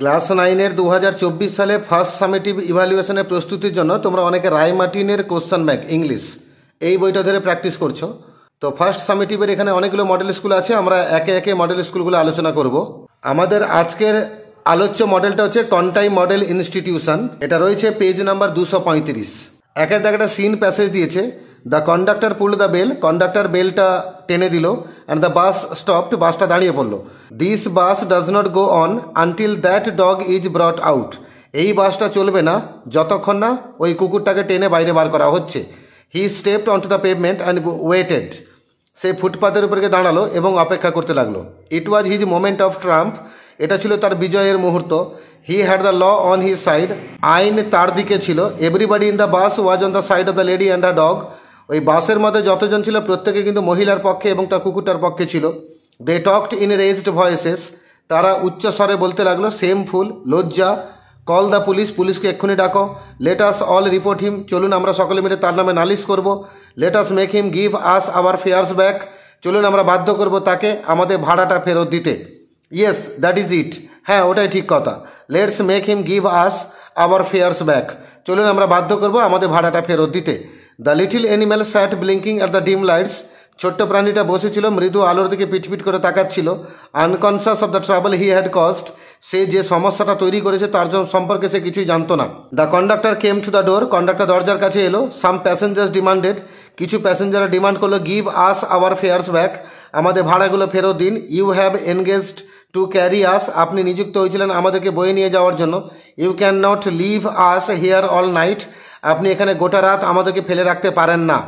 Class 9-এর 2024 সালে first summative ইভ্যালুয়েশনের প্রস্তুতির জন্য তোমরা অনেকে রায় মার্টিনের কোশ্চেন ব্যাংক ইংলিশ এই বইটা ধরে প্র্যাকটিস করছো। তো ফার্স্ট সামেটিভের এখানে অনেকগুলো মডেল স্কুল আছে, আমরা একে একে মডেল স্কুলগুলো আলোচনা করব। আমাদের আজকের আলোচ্য মডেলটা হচ্ছে কনটাই মডেল ইনস্টিটিউশন। এটা রয়েছে পেজ নাম্বার 235। একের দাগে একটা সিন প্যাসেজ দিয়েছে, the conductor pulled the bell, conductor বেলটা টেনে দিল, অ্যান্ড দ্য বাস স্টপড, বাসটা দাঁড়িয়ে পড়লো। This bus does not go on until that dog is ব্রট out, এই বাসটা চলবে না যতক্ষণ না ওই কুকুরটাকে টেনে বাইরে বার করা হচ্ছে। He stepped on to the pavement and waited, সে ফুটপাথের উপরে দাঁড়ালো এবং অপেক্ষা করতে লাগলো। It was his moment of triumph, এটা ছিল তার বিজয়ের মুহূর্ত। He had the law on his side, আইন তার দিকে ছিল। Everybody in the bus was on the side of the lady and the dog, ওই বাসের মধ্যে যতজন ছিল প্রত্যেকে কিন্তু মহিলার পক্ষে এবং তার কুকুরটার পক্ষে ছিল। দে টকড ইন রেজড ভয়েসেস, তারা উচ্চস্বরে বলতে লাগলো। সেমফুল, লজ্জা। কল দ্য পুলিশ, পুলিশকে এক্ষুনি ডাকো। লেট আস অল রিপোর্ট হিম, চলুন আমরা সকলে মিলে তার নামে নালিশ করব। Late us make him give us our fares back, চলুন আমরা বাধ্য করব তাকে আমাদের ভাড়াটা ফেরত দিতে। ইয়েস দ্যাট ইজ ইট, হ্যাঁ ওটাই ঠিক কথা। Let's make him give us our fares back, চলুন আমরা বাধ্য করব আমাদের ভাড়াটা ফেরত দিতে। The little animal sat blinking at the dim lights, ছোট্ট প্রাণীটা বসেছিল মৃদু আলোর দিকে পিটপিট করে তাকাচ্ছিল। Unconscious of the trouble he had caused, সে যে সমস্যাটা তৈরি করেছে তার সম্পর্কে সে কিছুই জানতো না। The conductor came to the door, conductor দরজার কাছে এলো। সাম প্যাসেঞ্জার্স ডিমান্ডেড, কিছু প্যাসেঞ্জাররা ডিমান্ড করলো give us our fares back, আমাদের ভাড়াগুলো ফেরত দিন। You have engaged to carry us, আপনি নিযুক্ত হয়েছিলেন আমাদেরকে বয়ে নিয়ে যাওয়ার জন্য। You can not leave us here all night, আপনি এখানে গোটা রাত আমাদেরকে ফেলে রাখতে পারেন না।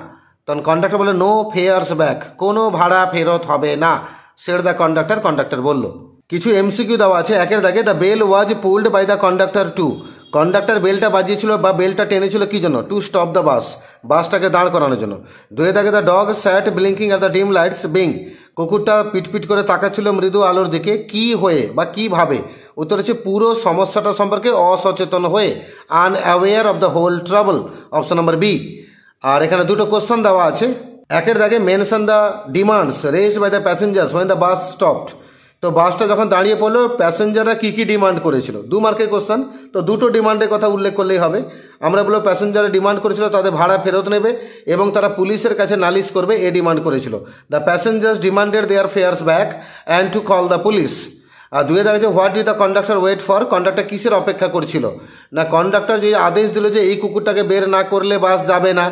তখন কন্ডাক্টর বলে নো ফেয়ার্স ব্যাক, কোনো ভাড়া ফেরত হবে না। সেড দ্য কন্ডাক্টর, কন্ডাক্টর বলল। কিছু এমসিকিউ দেওয়া আছে একের দাগে। The bell was pulled by the conductor to, conductor বেলটা বাজিয়েছিল বা বেলটা টেনেছিল কি জন্য? টু স্টপ দ্য বাস, বাসটাকে দাঁড় করানোর জন্য। দুয়ে দাগে the dog sat blinking at the dim lights being, কুকুরটা পিটপিট করে তাকাচ্ছিল মৃদু আলোর দিকে, কি হয়ে বা কিভাবে? উত্তর হচ্ছে পুরো সমস্যাটা সম্পর্কে অসচেতন হয়ে, unaware of the whole trouble, option number B. আর এখানে দুটো কোশ্চেন দেওয়া আছে। একের দাগে mention the demands raised by the passengers when the bus stopped, তো বাসটা যখন দাঁড়িয়ে পড়লো প্যাসেঞ্জাররা কী কী ডিমান্ড করেছিল। 2 মার্কের কোশ্চেন, তো দুটো ডিমান্ডের কথা উল্লেখ করলেই হবে। আমরা বলবো প্যাসেঞ্জাররা ডিমান্ড করেছিল তাদের ভাড়া ফেরত নেবে এবং তারা পুলিশের কাছে নালিশ করবে, এ ডিমান্ড করেছিল। The passengers demanded their fares back and to call the police. আর দুয়ে দেখা what did the conductor wait for, conductor কিসের অপেক্ষা করছিল? না কন্ডাক্টর যে আদেশ দিল যে এই কুকুরটাকে বের না করলে বাস যাবে না,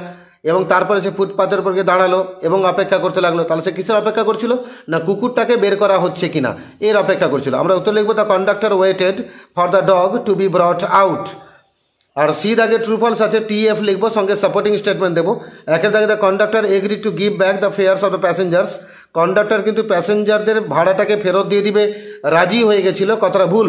এবং তারপরে সে ফুটপাথের উপর গিয়ে দাঁড়ালো এবং অপেক্ষা করতে লাগলো, তাহলে সে কিসের অপেক্ষা করছিল? না কুকুরটাকে বের করা হচ্ছে কিনা এর অপেক্ষা করছিল। আমরা উত্তর লিখবো the conductor waited for the dog to be brought out. আর সি দাগে ট্রু ফলস আছে, টিএফ লিখবো, সঙ্গে সাপোর্টিং স্টেটমেন্ট দেবো। একের দাগে the conductor agree to give back the fares of the passengers, conductor কিন্তু প্যাসেঞ্জারদের ভাড়াটাকে ফেরত দিয়ে দিবে রাজি হয়ে গেছিল, কথাটা ভুল,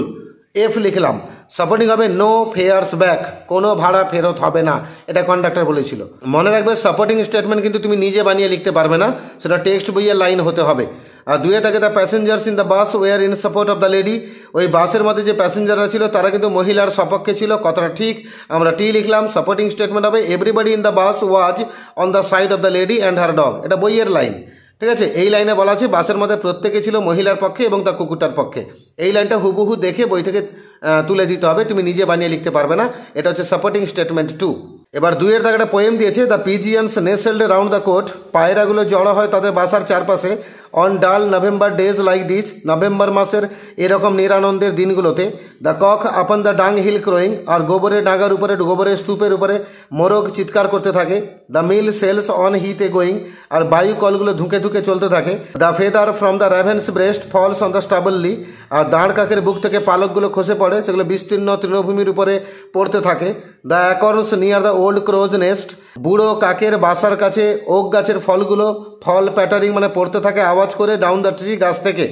এফ লিখলাম। সাপোর্টিং হবে নো ফেয়ার্স ব্যাক, কোনো ভাড়া ফেরত হবে না, এটা কন্ডাক্টর বলেছিল। মনে রাখবে সাপোর্টিং স্টেটমেন্ট কিন্তু তুমি নিজে বানিয়ে লিখতে পারবে না, সেটা টেক্সট বইয়ের লাইন হতে হবে। আর দুয়ে থাকে the passengers in the bus were in support of the lady, ওই বাসের মধ্যে যে প্যাসেঞ্জাররা ছিল তারা কিন্তু মহিলার সপক্ষে ছিল, কথাটা ঠিক, আমরা টি লিখলাম। সাপোর্টিং স্টেটমেন্ট হবে everybody in the bus was on the side of the lady and her dog, এটা বইয়ের লাইন, ঠিক আছে। এই লাইনে বলা আছে বাসের মধ্যে প্রত্যেকে ছিল মহিলার পক্ষে এবং তার কুকুরটার পক্ষে। এই লাইনটা হুবহু দেখে বই থেকে তুলে দিতে হবে, তুমি নিজে বানিয়ে লিখতে পারবে না, এটা হচ্ছে সাপোর্টিং স্টেটমেন্ট 2। এবার দুইয়ের দাগে একটা পোয়েম দিয়েছে, দ্য পিজিয়ানস নেসেলড রাউন্ড দ্য কোর্ট, পায়রাগুলো জড়ো হয় তাদের বাসার চারপাশে। অন ডাল November days like this, November মাসের এরকম নিরানন্দের দিনগুলোতে। দ্য কক আপন দ্য ডাং হিল ক্রোয়িং, আর গোবরের ডাঙ্গার উপরে, গোবরের স্তূপের উপরে মোরগ চিৎকার করতে থাকে। The mill sails on heath a going, আর বায়ু কলগুলো ধুকে ধুকে চলতে থাকে। The feather from the raven's breast falls on the stubble lea, আর দাঁড় কাকের বুক থেকে পালকগুলো খসে পড়ে, সেগুলো বিস্তীর্ণ তৃণভূমির উপরে পড়তে থাকে। The acorns near the old crow's nest, বুড়ো কাকের বাসার কাছে ওক গাছের ফলগুলো ফল প্যাটারিং মানে পড়তে থাকে আওয়াজ করে ডাউন দ্য ট্রি, গাছ থেকে।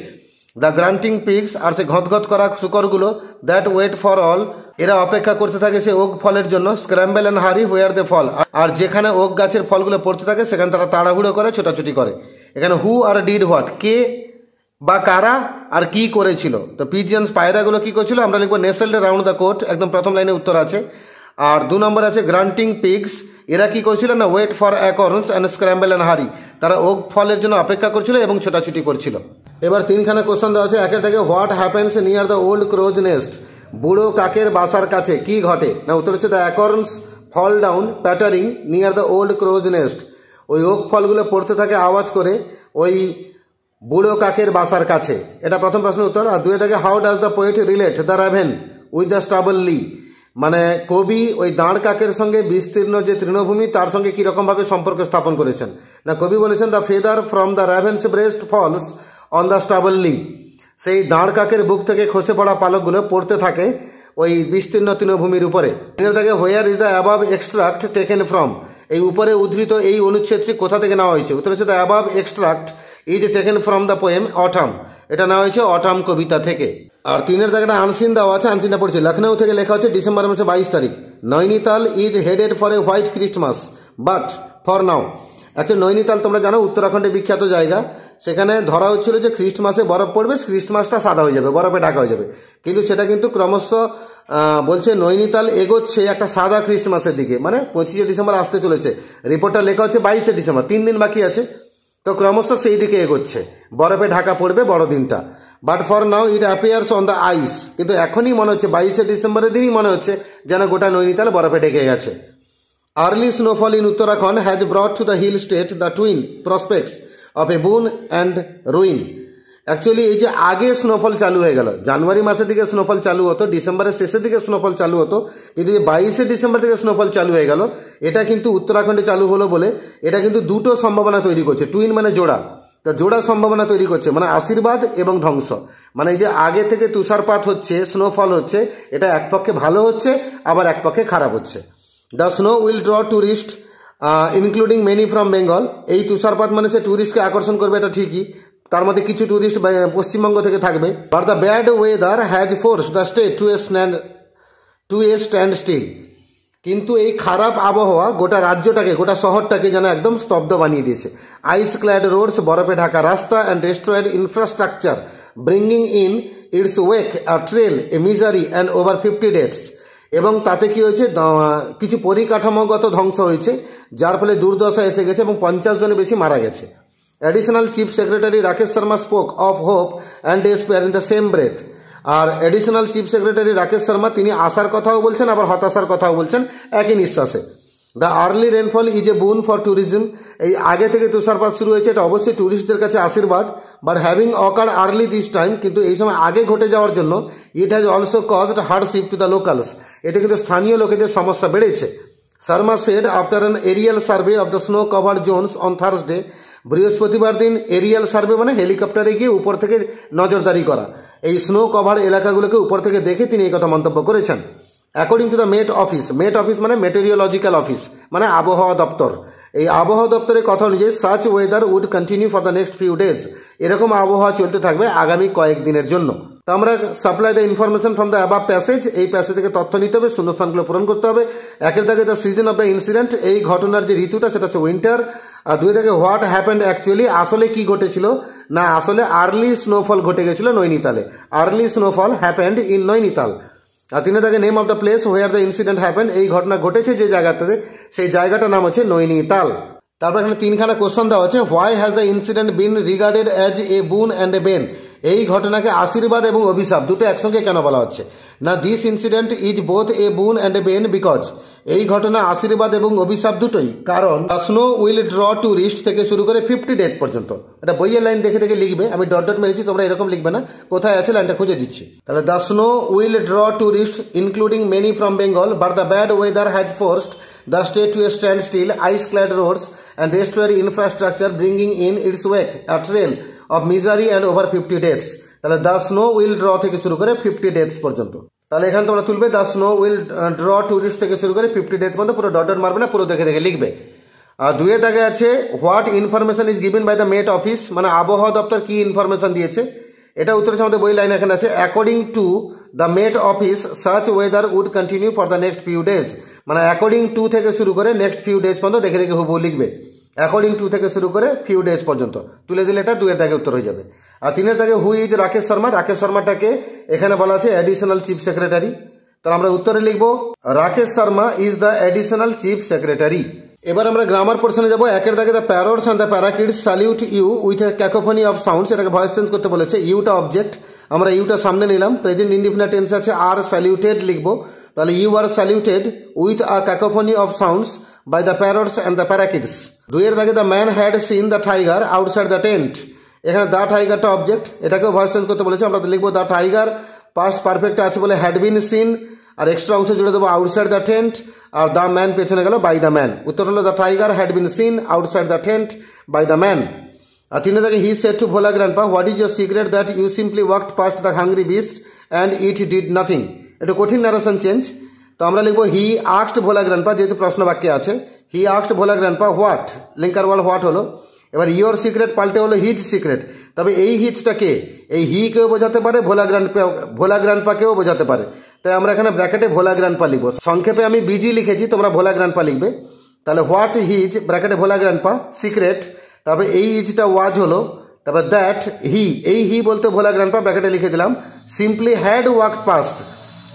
দ্য গ্রান্টিং পিগস, আর সে ঘতঘত করা শুকরগুলো, দ্যাট ওয়েট ফর অল, এরা অপেক্ষা করতে থাকে সে ওক ফলের জন্য। স্ক্র্যাম্বেল অ্যান্ড হারি হোয়ার দে ফল, আর যেখানে ওক গাছের ফলগুলো পড়তে থাকে সেখানে তারা তাড়াহুড়ো করে, ছোটাছুটি করে। এখানে হু আর ডিড হোয়াট, কে বা কারা আর কি করেছিল। তো পিজিয়ানস পায়রাগুলো কি করেছিল, আমরা লিখবো নেসেলড রাউন্ড দ্য কোর্ট, একদম প্রথম লাইনে উত্তর আছে। আর 2 নম্বর আছে গ্রান্টিং পিগস, এরা কি করছিল না wait for acorns and scramble and hurry, তারা ওক ফলের জন্য অপেক্ষা করছিল এবং ছোটাছুটি করছিল। এবার 3খানা কোশ্চেন দেওয়া আছে। একের থেকে what happens near the old crow's nest, বুড়ো কাকের বাসার কাছে কি ঘটে? না উত্তর হচ্ছে the acorns fall down pattering near the old crow's nest. ওই ওক ফলগুলো পড়তে থাকে আওয়াজ করে ওই বুড়ো কাকের বাসার কাছে। এটা প্রথম প্রশ্নের উত্তর। আর দুয়ে থাকে how does the poet relate the raven with the stubble lea, মানে কবি ওই দাঁড় কাকের সঙ্গে বিস্তীর্ণ যে তৃণভূমি তার সঙ্গে কীরকমভাবে সম্পর্ক স্থাপন করেছেন? না কবি বলেছেন the feather from the raven's breast falls on the stubble lea, সেই দাঁড় কাকের বুক থেকে খসে পড়া পালকগুলো পড়তে থাকে ওই বিস্তীর্ণ তৃণভূমির উপরে। থাকে where is the above extract taken from, এই উপরে উদ্ধৃত এই অনুচ্ছেদটি কোথা থেকে নেওয়া হয়েছে? উত্তর হচ্ছে the above extract is taken from the poem autumn, এটা নেওয়া হয়েছে অটাম কবিতা থেকে। আর তিনের দাগে একটা আনসিন দেওয়া আছে, আনসিনটা পড়ছে লখনৌ থেকে লেখা হচ্ছে ডিসেম্বর মাসে 22 তারিখ। Nainital is headed for a white Christmas but for now. Actually Nainital তোমরা জানো উত্তরাখণ্ডে বিখ্যাত জায়গা, সেখানে ধরা হচ্ছিল যে খ্রিস্টমাসে বরফ পড়বে, ক্রিসমাসটা সাদা হয়ে যাবে, বরফে ঢাকা হয়ে যাবে, কিন্তু সেটা কিন্তু ক্রমশ বলছে নৈনিতাল এগোচ্ছে একটা সাদা ক্রিসমাসের দিকে, মানে 25শে ডিসেম্বর আসতে চলেছে, রিপোর্টটা লেখা হচ্ছে 22শে ডিসেম্বর, 3 দিন বাকি আছে, তো ক্রমশ সেই দিকে এগোচ্ছে, বরফে ঢাকা পড়বে বড়দিনটা। But for now it appears on the ice, কিন্তু এখনই মনে হচ্ছে 22শে ডিসেম্বরের দিনই মনে হচ্ছে যেন গোটা নৈনিতাল বরফে ঢেকে গেছে। Early snowfall in Uttarakhand has brought to the hill state the twin prospects of a boon and ruin. Actually এই যে আগে স্নোফল চালু হয়ে গেল, জানুয়ারি মাসের দিকে স্নোফল চালু হতো, ডিসেম্বরের শেষের দিকে স্নোফল চালু হতো, কিন্তু যে 22শে ডিসেম্বর থেকে স্নোফল চালু হয়ে গেল, এটা কিন্তু উত্তরাখণ্ডে চালু হলো বলে এটা কিন্তু দুটো সম্ভাবনা তৈরি করছে। টুইন মানে জোড়া, তা জোড়া সম্ভাবনা তৈরি করছে, মানে আশীর্বাদ এবং ধ্বংস। মানে এই যে আগে থেকে তুষারপাত হচ্ছে, স্নোফল হচ্ছে, এটা এক পক্ষে ভালো হচ্ছে, আবার এক পক্ষে খারাপ হচ্ছে। The snow will draw tourist including many from Bengal. এই তুষারপাত মানে সে ট্যুরিস্টকে আকর্ষণ করবে, এটা ঠিকই, তার মধ্যে কিছু ট্যুরিস্ট পশ্চিমবঙ্গ থেকে থাকবে। But the bad weather has forced the state to a standstill. কিন্তু এই খারাপ আবহাওয়া গোটা রাজ্যটাকে, গোটা শহরটাকে যেন একদম স্তব্ধ বানিয়ে দিয়েছে। আইস ক্ল্যাড রোডস, বরফে ঢাকা রাস্তা, and destroyed infrastructure bringing in its wake a trail a misery and over 50 deaths. এবং তাতে কি হয়েছে, কিছু পরিকাঠামোগত ধ্বংস হয়েছে, যার ফলে দুর্দশা এসে গেছে এবং 50 জনের বেশি মারা গেছে। Additional chief secretary Rakesh Sharma spoke of hope and despair in the same breath. আর additional chief secretary Rakesh Sharma তিনি আশার কথাও বলছেন, আবার হতাশার কথাও বলছেন একই নিঃশ্বাসে। The early rainfall is a বুন ফর ট্যুরিজম। এই আগে থেকে তুষারপাত শুরু হয়েছে, এটা অবশ্যই ট্যুরিস্টদের কাছে আশীর্বাদ। But having occur early this time, কিন্তু এই সময় আগে ঘটে যাওয়ার জন্য it has also caused hardship to the locals, এতে কিন্তু স্থানীয় লোকেদের সমস্যা বেড়েছে। Sharma said after an aerial survey of the snow covered zones on Thursday. বৃহস্পতিবার দিন এরিয়াল সার্ভে মানে হেলিকপ্টারে গিয়ে উপর থেকে নজরদারি করা, এই স্নো কভার এলাকাগুলোকে উপর থেকে দেখে তিনি এই কথা মন্তব্য করেছেন। According to the Met office, Met office মানে মেটেরিওলজিক্যাল অফিস, মানে আবহাওয়া দপ্তর, এই আবহাওয়া দপ্তরের কথা অনুযায়ী such weather would continue for the next few days, এরকম আবহাওয়া চলতে থাকবে আগামী কয়েকদিনের জন্য। তো আমরা supply the information from the above passage, এই প্যাসেজ থেকে তথ্য নিতে হবে, শূন্যস্থানগুলো পূরণ করতে হবে। একের দাগে the season of the incident, এই ঘটনার যে ঋতুটা সেটা হচ্ছে উইন্টার। আর দুই দাগে হোয়াট হ্যাপেন্ড অ্যাকচুয়ালি, আসলে কি ঘটেছিল, না আসলে আর্লি স্নোফল ঘটে গেছিল নৈনিতালে, early snowfall happened in Nainital. আর তিনে দাগে name of the place where the incident happened, এই ঘটনা ঘটেছে যে জায়গাটাতে, সেই জায়গাটার নাম হচ্ছে নৈনিতাল। তারপর এখানে 3খানা কোশ্চেন দেওয়া হচ্ছে। Why has the incident been regarded as a boon and A Ben, এই ঘটনাকে আশীর্বাদ এবং অভিশাপ দুটো একসঙ্গে কেন বলা হচ্ছে? না this incident is both A boon and A Ben because, এই ঘটনা আশীর্বাদ এবং অভিশাপ দুটোই, কারণ স্নো উইল ড্র ট্যুরিস্ট থেকে শুরু করে 50 ডেট পর্যন্ত। এটা বইয়ের লাইন দেখে দেখে লিখবে, আমি ডট ডট মেরেছি, তোমরা এরকম লিখবে না, কোথায় আছে লাইনটা খুঁজে দিচ্ছি। তাহলে the snow will draw tourist including many from Bengal, but the bad weather has forced the state to stand still, ice clad roads and destroyed infrastructure bringing in its wake a trail of misery and over 50 deaths. তাহলে the snow will draw থেকে শুরু করে 50 deaths পর্যন্ত। তাহলে এখানে তোমরা তুলবে the snow will draw tourist থেকে শুরু করে 50 ডেথ পর্যন্ত, পুরো ডট ডট মারবে না, পুরো দেখে দেখে লিখবে। আর দুয়ের দাগে আছে what information is given by the Met office, মানে আবহাওয়া দপ্তর কি ইনফরমেশন দিয়েছে, এটা উত্তর হচ্ছে আমাদের বই লাইন এখানে আছে। According to the Met office such weather would continue for the next few days, মানে অ্যাকর্ডিং টু থেকে শুরু করে নেক্সট ফিউ ডেজ পর্যন্ত দেখে দেখে হুবহু লিখবে। অ্যাকর্ডিং টু থেকে শুরু করে ফিউ ডেজ পর্যন্ত তুলে দিলে এটা দুয়ের দাগে উত্তর হয়ে যাবে। আর তিনের দাগে হু ইজ রাকেশ শর্মা, রাকেশ শর্মাটাকে এখানে বলা আছে অ্যাডিশনাল চিফ সেক্রেটারি, তাহলে আমরা উত্তরে লিখবো Rakesh Sharma is the additional chief secretary. এবার আমরা গ্রামার পোর্শনে যাবো। একের দাগে the parrots and the parakeets salute you with a cacophony of sounds, এটাকে ভয়েস চেঞ্জ করতে বলেছে, ইউটা অবজেক্ট আমরা ইউটা সামনে নিলাম, প্রেজেন্ট ইনডিফিনিট টেন্স আছে আর স্যালিউটেড লিখবো, তাহলে you are saluted with a cacophony of sounds by the parrots and the parakeets. 2 এর দাগে the man had seen the tiger outside the tent. এখানে দ্য টাইগারটা অবজেক্ট, এটাকেও ভয়েস চেঞ্জ করতে বলেছে, আমরা লিখবো দ্য টাইগার পাস্ট পারফেক্ট আছে বলে হ্যাড বিন সিন, আর এক্সট্রা অংশ জুড়ে দেবো আউটসাইড দ্য টেন্ট, আর দ্য ম্যান পেছনে গেল বাই দ্য ম্যান। উত্তর হলো the tiger had been seen outside the tent by the man. আর 3 থেকে he said to Bhola grandpa what is your secret that you simply walked past the hungry beast and it did nothing. এটা কঠিন narration change, তো আমরা লিখবো হি asked Bhola grandpa, যেহেতু প্রশ্ন বাক্যে আছে he asked Bhola grandpa what, linker word what হলো। এবার ইয়োর সিক্রেট পাল্টে হলো হিজ সিক্রেট, তবে এই হিজটা কে, এই হি কেও বোঝাতে পারে, ভোলা গ্র্যান্ডপাকেও বোঝাতে পারে, তাই আমরা এখানে ব্র্যাকেটে ভোলা গ্র্যান্ডপা লিখবো। সংক্ষেপে আমি বিজি লিখেছি, তোমরা ভোলা গ্র্যান্ডপা লিখবে। তাহলে হোয়াট হিজ ব্র্যাকেটে ভোলা গ্র্যান্ডপা সিক্রেট, তারপরে এই ইজটা ওয়াজ হলো, তারপর দ্যাট হি, এই হি বলতে ভোলা গ্র্যান্ডপা ব্র্যাকেটে লিখে দিলাম সিম্পলি হ্যাড ওয়াকড পাস্ট।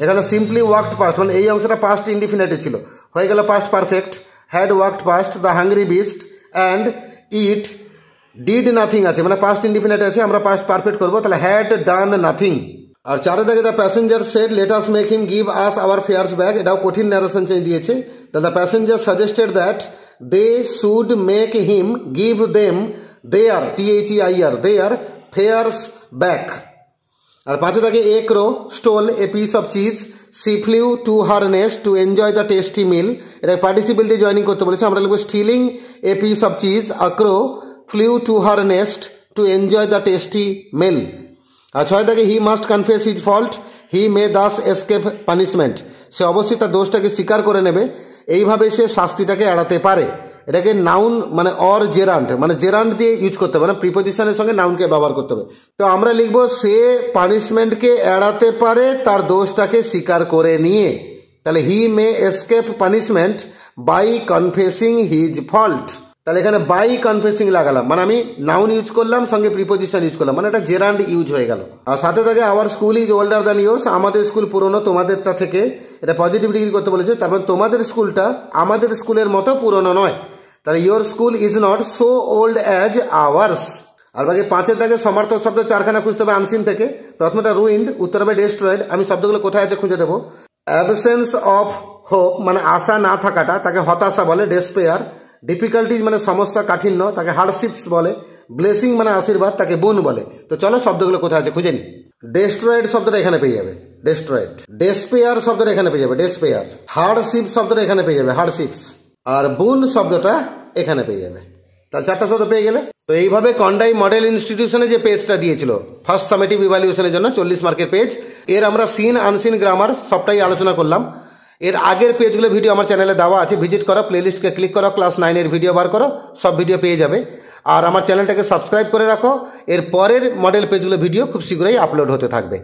এখানে সিম্পলি ওয়াকড পাস্ট মানে এই অংশটা পাস্ট ইনডিফিনিটে ছিল, হয়ে গেল past perfect. Had walked past the hungry beast and it did nothing আছে মানে পাস্ট ইনডিফিনিট আছে, আমরা পাস্ট পারফেক্ট করবো, তাহলে হ্যাড ডান নাথিং। আর 4 থেকে the passenger said let us make him give us our fares back, এটাও কঠিন ন্যারেশন চেঞ্জ দিয়েছে। The passenger suggested that they should make him give them their THEIR their fares back. আর 5 থেকে a crow stole a piece of cheese she flew to her nest to enjoy the tasty meal, এটা participle দিয়ে joining করতে বলেছে, আমরা লিখবো stealing a piece of cheese a crow flew to her nest to enjoy the tasty meal. আর 6 থেকে he must confess his fault he may thus escape punishment, সে অবশ্যই তার দোষটাকে স্বীকার করে নেবে, এইভাবে সে শাস্তিটাকে এড়াতে পারে। এটাকে নাউন মানে অর জেরান্ড মানে জেরান্ড দিয়ে ইউজ করতে হবে, মানে প্রিপোজিশনের সঙ্গে নাউনকে ব্যবহার করতে হবে। তো আমরা লিখবো সে পানিশমেন্টকে এড়াতে পারে তার দোষটাকে স্বীকার করে নিয়ে, তাহলে he may escape punishment by confessing his fault. তাহলে এখানে বাই কনফেসিং লাগালাম, মানে আমি নাউন ইউজ করলাম সঙ্গে প্রিপোজিশন ইউজ করলাম, মানে এটা জেরান্ড ইউজ হয়ে গেল। আর 7 থেকে our school is older than yours, আমাদের স্কুল পুরনো তোমাদেরটা থেকে, এটা পজিটিভ ডিগ্রি করতে বলেছে, তারপর তোমাদের স্কুলটা আমাদের স্কুলের মতো পুরনো নয়, তাহলে your school is not so old as ours. আর বাকি 5 থেকে সমার্থক শব্দ 4খানা খুঁজতে হবে আনসিন থেকে। প্রথমটা রুইন্ড, উত্তর হবে ডেস্ট্রয়েড, আমি শব্দগুলো কোথায় আছে খুঁজে দেবো। অ্যাবসেন্স অফ হোপ মানে আশা না থাকাটা, তাকে হতাশা বলে ডেসপেয়ার। ডিফিকাল্টিজ মানে সমস্যা কাঠিন্য, তাকে হার্ডশিপস বলে। ব্লেসিং মানে আশীর্বাদ, তাকে বোন বলে। তো চলো শব্দগুলো কোথায় আছে খুঁজে নি। ডেস্ট্রয়েড শব্দটা এখানে পেয়ে যাবে ডেস্ট্রয়েড, ডেসপেয়ার শব্দটা এখানে পেয়ে যাবে ডেসপেয়ার, হার্ডশিপ শব্দটা এখানে পেয়ে যাবে হার্ডশিপস, আর বোন শব্দটা এখানে পেয়ে যাবে। তাহলে 4টা শব্দ পেয়ে গেলে। তো এইভাবে কন্ডাই মডেল ইনস্টিটিউশনে যে পেজটা দিয়েছিল ফার্স্ট সামেটিভ ইভ্যালুয়েশনের জন্য 40 মার্কের পেজ, এর আমরা সিন আনসিন গ্রামার সবটাই আলোচনা করলাম। এর আগের পেজগুলো ভিডিও আমার চ্যানেলে দেওয়া আছে, ভিজিট করো, প্লেলিস্টকে ক্লিক করো, ক্লাস 9 এর ভিডিও বার করো, সব ভিডিও পেয়ে যাবে। আর আমার চ্যানেলটাকে সাবস্ক্রাইব করে রাখো, এর পরের মডেল পেজগুলো ভিডিও খুব শীঘ্রই আপলোড হতে থাকবে।